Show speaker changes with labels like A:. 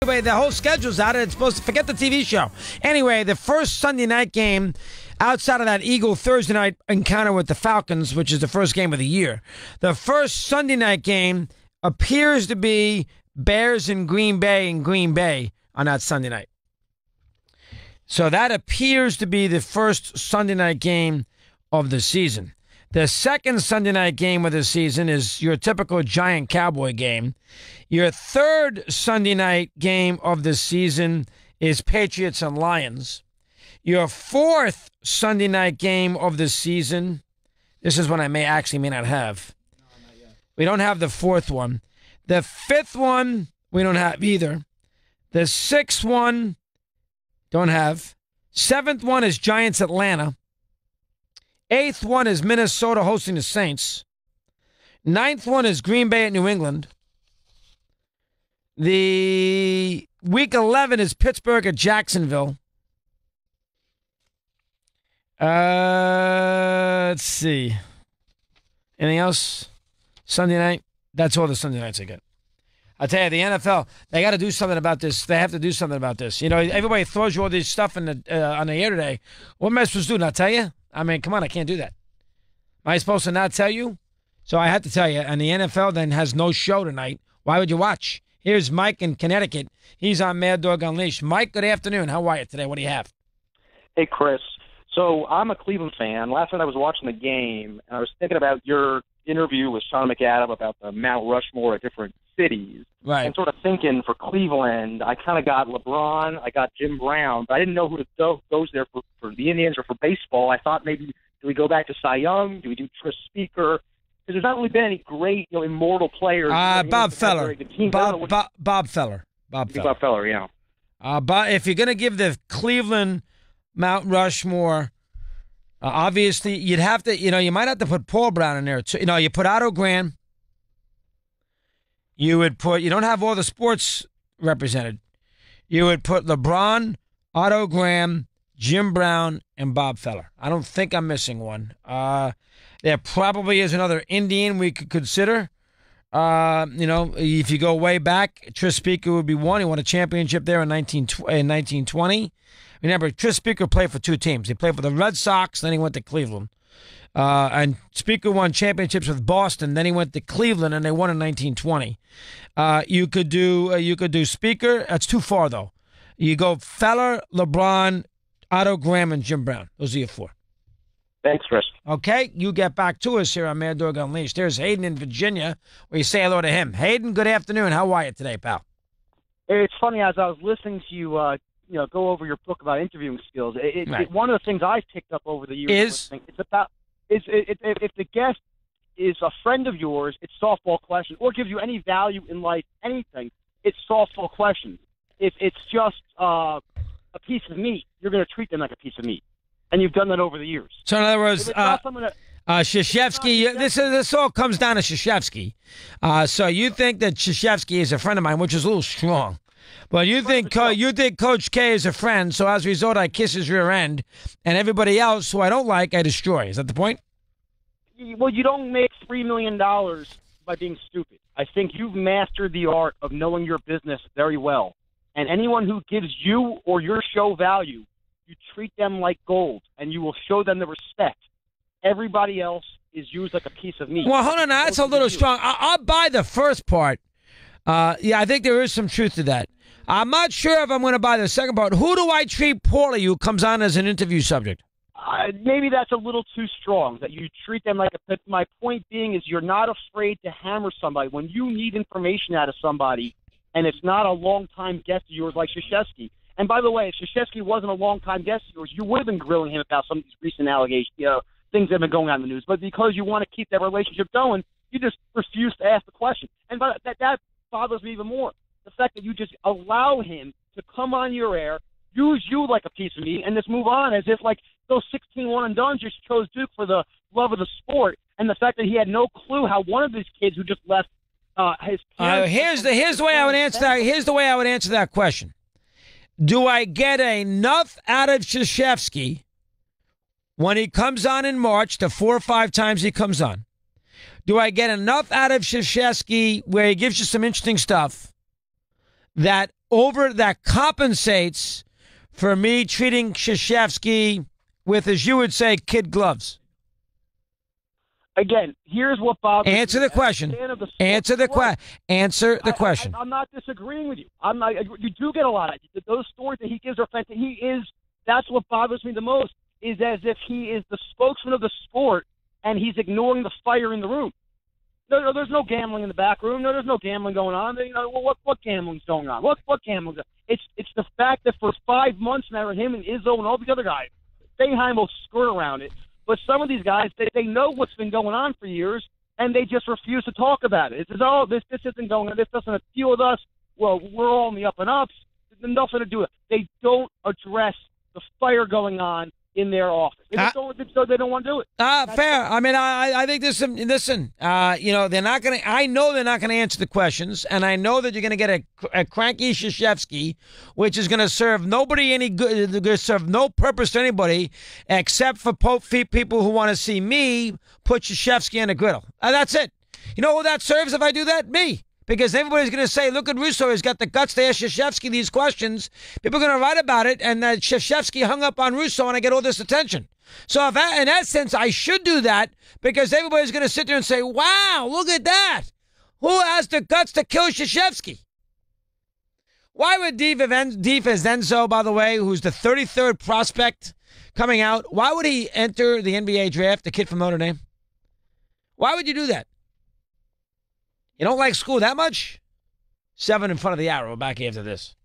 A: the way, the whole schedule's out. It's supposed to forget the TV show. Anyway, the first Sunday night game outside of that Eagle Thursday night encounter with the Falcons, which is the first game of the year, the first Sunday night game appears to be Bears in Green Bay on that Sunday night. So that appears to be the first Sunday night game of the season. The second Sunday night game of the season is your typical Giant Cowboy game. Your third Sunday night game of the season is Patriots and Lions. Your fourth Sunday night game of the season, this is one I may not have. No, not yet. We don't have the fourth one. The fifth one, we don't have either. The sixth one, don't have. Seventh one is Giants Atlanta. Eighth one is Minnesota hosting the Saints. Ninth one is Green Bay at New England. The week 11 is Pittsburgh at Jacksonville. Let's see. Anything else? Sunday night? That's all the Sunday nights I get. I tell you, the NFL, they got to do something about this. They have to do something about this. You know, everybody throws you all this stuff on the air today. What am I supposed to do? Not tell you? I mean, come on, I can't do that. Am I supposed to not tell you? So I had to tell you. And the NFL then has no show tonight. Why would you watch? Here's Mike in Connecticut. He's on Mad Dog Unleashed. Mike, good afternoon. How are you today? What do you have?
B: Hey, Chris. So I'm a Cleveland fan. Last night I was watching the game, and I was thinking about your interview with Sean McAdam about the Mount Rushmore of different cities.
A: Right.
B: And sort of thinking for Cleveland, I kind of got LeBron, I got Jim Brown, but I didn't know who to goes there for the Indians or for baseball. I thought maybe, do we go back to Cy Young? Do we do Tris Speaker? Because there's not really been any great, immortal players.
A: Bob Feller. Bob Feller.
B: Bob Feller, yeah.
A: But if you're going to give the Cleveland Mount Rushmore, obviously you'd have to, you might have to put Paul Brown in there. So, you put Otto Graham. You don't have all the sports represented. You would put LeBron, Otto Graham, Jim Brown, and Bob Feller. I don't think I'm missing one. There probably is another Indian we could consider. If you go way back, Tris Speaker would be one. He won a championship there in 1920. Remember, Tris Speaker played for two teams. He played for the Red Sox, then he went to Cleveland. And Speaker won championships with Boston. Then he went to Cleveland, and they won in 1920. You could do Speaker. That's too far though. You go Feller, LeBron, Otto Graham, and Jim Brown. Those are your four.
B: Thanks, Chris.
A: Okay, you get back to us here on Mad Dog Unleashed. There's Hayden in Virginia, where you say hello to him. Hayden, good afternoon. How are you today, pal?
C: It's funny, as I was listening to you, go over your book about interviewing skills. One of the things I've picked up over the years is if the guest is a friend of yours, it's softball questions, or gives you any value in life, anything, it's softball questions. If it's just a piece of meat, you're going to treat them like a piece of meat. And you've done that over the years.
A: So in other words, Krzyzewski, this all comes down to Krzyzewski. So you think that Krzyzewski is a friend of mine, which is a little strong. But you think Coach K is a friend, so as a result, I kiss his rear end, and everybody else who I don't like, I destroy. Is that the point?
C: Well, you don't make $3 million by being stupid. I think you've mastered the art of knowing your business very well. And anyone who gives you or your show value, you treat them like gold, and you will show them the respect. Everybody else is used like a piece of meat.
A: Well, hold on. That's a little strong. I'll buy the first part. Yeah, I think there is some truth to that. I'm not sure if I'm going to buy the second part. Who do I treat poorly who comes on as an interview subject?
C: Maybe that's a little too strong, that you treat them like a... My point being is you're not afraid to hammer somebody. When you need information out of somebody, and it's not a long-time guest of yours like Krzyzewski. And by the way, if Krzyzewski wasn't a long-time guest of yours, you would have been grilling him about some of these recent allegations, things that have been going on in the news. But because you want to keep that relationship going, you just refuse to ask the question. And that bothers me even more. The fact that you just allow him to come on your air, use you like a piece of meat, and just move on as if like those 16 one-and-dones just chose Duke for the love of the sport, and the fact that he had no clue how one of these kids who just left his parents...
A: Here's the way I would answer that. Here's the way I would answer that question. Do I get enough out of Krzyzewski when he comes on in March, the 4 or 5 times he comes on? Do I get enough out of Krzyzewski where he gives you some interesting stuff that that compensates for me treating Krzyzewski with, as you would say, kid gloves?
C: Again, here's what bothers me.
A: Answer the question. Answer the question.
C: I'm not disagreeing with you. I'm not. You do get a lot of those stories that he gives are fantastic. That's what bothers me the most, is as if he is the spokesman of the sport and he's ignoring the fire in the room. No, there's no gambling in the back room. No, there's no gambling going on. You know, what gambling's going on? What gambling? It's the fact that for 5 months now, him and Izzo and all these other guys, Boeheim will skirt around it. But some of these guys, they know what's been going on for years, and they just refuse to talk about it. It says, oh, this isn't going on. This doesn't appeal with us. Well, we're all in the up and ups. There's nothing to do with it. They don't address the fire going on in their office. They don't want to do it.
A: Fair. I mean, I think there's some. Listen, you know, they're not going to. I know they're not going to answer the questions, and I know that you're going to get a cranky Krzyzewski, which is going to serve nobody any good. Going to serve no purpose to anybody except for people who want to see me put Krzyzewski in a griddle. That's it. You know who that serves if I do that? Me. Because everybody's going to say, look at Russo. He's got the guts to ask Krzyzewski these questions. People are going to write about it, and Krzyzewski hung up on Russo, and I get all this attention. So in that sense, I should do that, because everybody's going to sit there and say, wow, look at that. Who has the guts to kill Krzyzewski? Why would DiVincenzo, by the way, who's the 33rd prospect coming out, why would he enter the NBA draft, the kid from Notre Dame? Why would you do that? You don't like school that much? 7 in front of the hour. We're back after this.